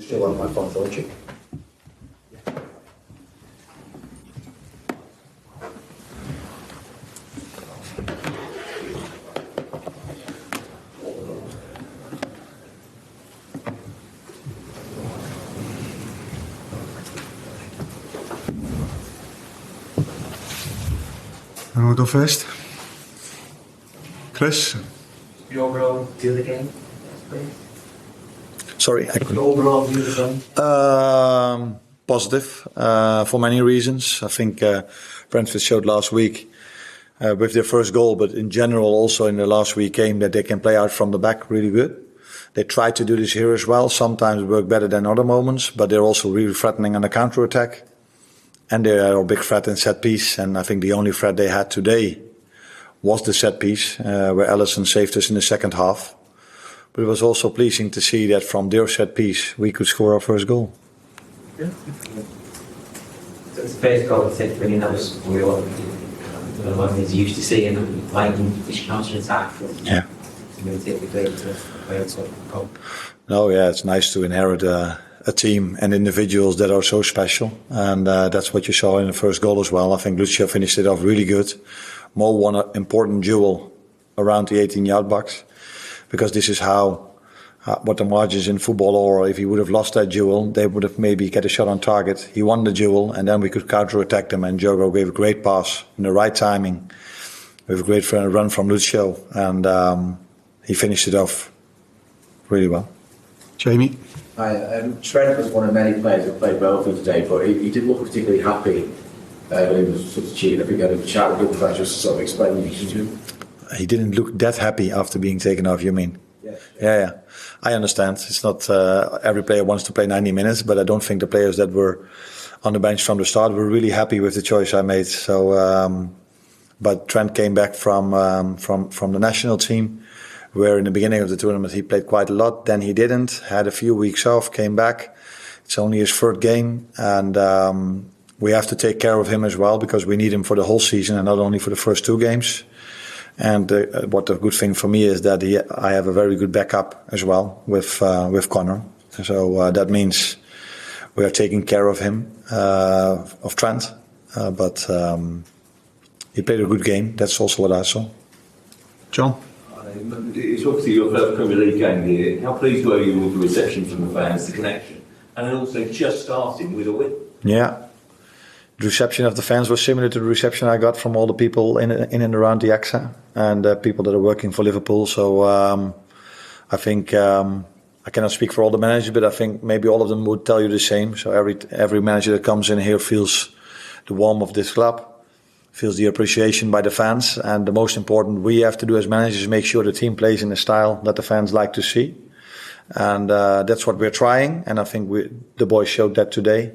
Still on my phone, don't you? Dan we go first. Chris? The overall view of the game, please. Sorry, The overall view of the game. positive for many reasons. I think Brentford showed last week with their first goal, but in general also in the last week game that they can play out from the back really good. They try to do this here as well. Sometimes work better than other moments, but they're also really threatening on the counter attack. And they are a big threat in set piece. And I think the only threat they had today was the set piece, where Alisson saved us in the second half. But it was also pleasing to see that from their set piece we could score our first goal. Yeah. So it's the first goal of 6 million. That was what he's used to seeing playing this counter attack. Yeah. No, yeah, it's nice to inherit a team and individuals that are so special, and that's what you saw in the first goal as well. I think Lucio finished it off really good. Mo won an important duel around the 18-yard box, because this is what the margins in football are. If he would have lost that duel, they would have maybe get a shot on target. He won the duel, and then we could counter-attack them, and Diogo gave a great pass in the right timing with a great run from Lucio, and he finished it off really well. Jamie? Trent was one of many players who played well for today, but he didn't look particularly happy when he was substituted. I think I had a chat with him, just to sort of explain the issue to him. He didn't look that happy after being taken off, you mean? Yeah. I understand. It's not every player wants to play 90 minutes, but I don't think the players that were on the bench from the start were really happy with the choice I made. So, but Trent came back from the national team, where in the beginning of the tournament he played quite a lot. Then he didn't, had a few weeks off, came back. It's only his third game, and we have to take care of him as well, because we need him for the whole season and not only for the first 2 games. And what the good thing for me is that I have a very good backup as well with Connor. So that means we are taking care of him, of Trent. But he played a good game. That's also what I saw. John? It's obviously your first Premier League game here. How pleased were you with the reception from the fans, the connection, and then also just starting with a win? Yeah, the reception of the fans was similar to the reception I got from all the people in and around the AXA and people that are working for Liverpool. So I think I cannot speak for all the managers, but I think maybe all of them would tell you the same. So every manager that comes in here feels the warmth of this club, feels the appreciation by the fans, and the most important we have to do as managers is make sure the team plays in a style that the fans like to see, and that's what we're trying, and I think the boys showed that today,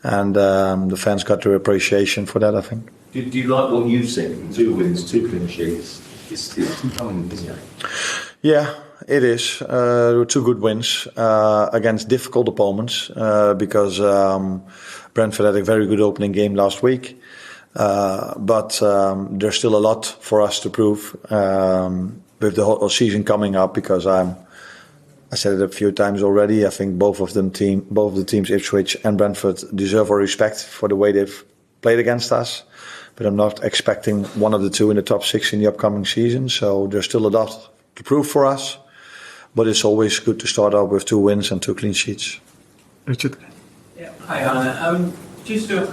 and the fans got their appreciation for that, I think. Do you like what you've seen? 2 wins, 2 clean sheets. It's coming, isn't it? Yeah, it is. There were 2 good wins against difficult opponents, because Brentford had a very good opening game last week. But there's still a lot for us to prove with the whole season coming up, because I said it a few times already. I think both of the teams, Ipswich and Brentford, deserve our respect for the way they've played against us. But I'm not expecting one of the 2 in the top 6 in the upcoming season. So there's still a lot to prove for us. But it's always good to start out with 2 wins and 2 clean sheets. Richard? Yeah. Hi, Arne. Just a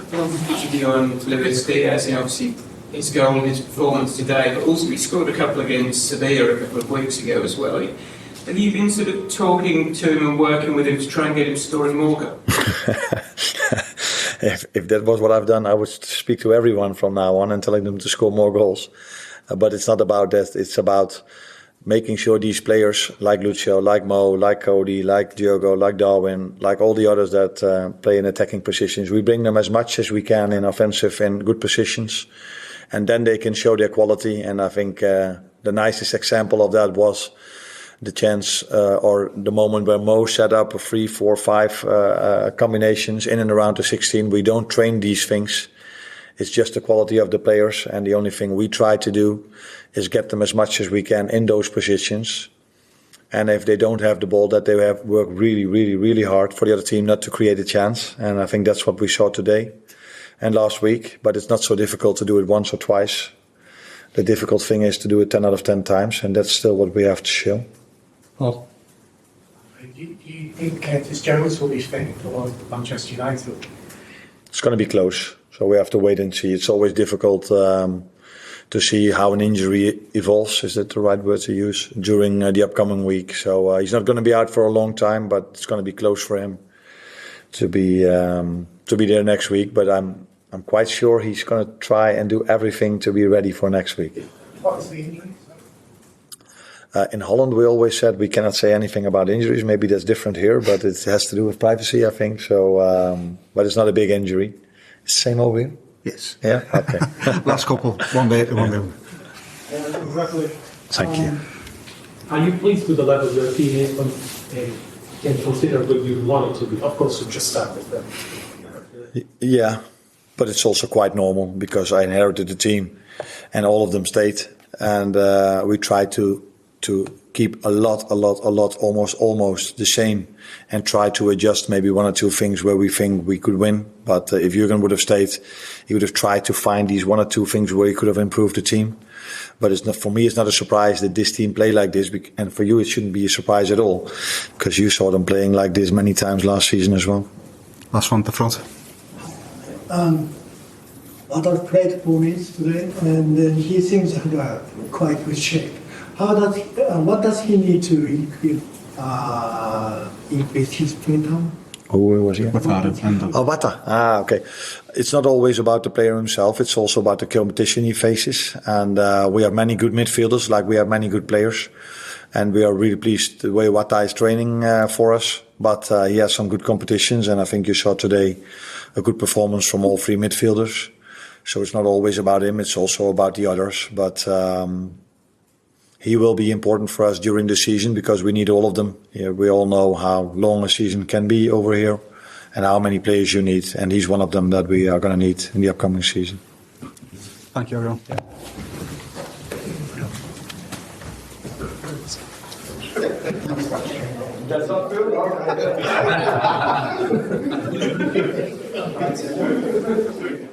view on Luis Diaz, and obviously his goal and his performance today, but also he scored a couple against Sevilla a couple of weeks ago as well. Have you been sort of talking to him and working with him to try and get him scoring more goals? If that was what I've done, I would speak to everyone from now on and telling them to score more goals. But it's not about that. It's about making sure these players like Lucio, like Mo, like Cody, like Diogo, like Darwin, like all the others that play in attacking positions, we bring them as much as we can in offensive and good positions, and then they can show their quality. And I think the nicest example of that was the chance or the moment where Mo set up a 3, 4, 5 combinations in and around the 16. We don't train these things. It's just the quality of the players, and the only thing we try to do is get them as much as we can in those positions, And if they don't have the ball, that they have worked really, really, really hard for the other team not to create a chance. And I think that's what we saw today and last week. But it's not so difficult to do it once or twice. The difficult thing is to do it 10 out of 10 times, and that's still what we have to show. Paul. Do you think Curtis Jones will be fit for Manchester United? It's going to be close, so we have to wait and see. It's always difficult to see how an injury evolves, is that the right word to use, during the upcoming week. So he's not going to be out for a long time, but it's going to be close for him to be there next week. But I'm quite sure he's going to try and do everything to be ready for next week. What is the injury? In Holland, we always said we cannot say anything about injuries. Maybe that's different here, but it has to do with privacy, I think. So, but it's not a big injury. It's the same over here? Yes. Yeah? Okay. Last couple. One day, one day. Congratulations. Thank you. Are you pleased with the level your team is on, can consider what you want it to be? Of course, you just started them. Yeah, but it's also quite normal because I inherited the team and all of them stayed. And we tried to keep a lot, almost the same and try to adjust maybe one or two things where we think we could win. But if Jurgen would have stayed, he would have tried to find these one or two things where he could have improved the team. But it's not, for me, it's not a surprise that this team play like this. And for you, it shouldn't be a surprise at all because you saw them playing like this many times last season as well. Last one at the front. Arnold played for me today, and he seems to have quite good shape. What does he need to increase his playing time? Who was he? Wata. Okay. It's not always about the player himself. It's also about the competition he faces. And we have many good midfielders, like we have many good players. And we are really pleased the way Wata is training for us. But he has some good competitions, and I think you saw today a good performance from all three midfielders. So it's not always about him, it's also about the others. But he will be important for us during the season because we need all of them. Yeah, we all know how long a season can be over here and how many players you need. And he's one of them that we are going to need in the upcoming season. Thank you, everyone. That's not good.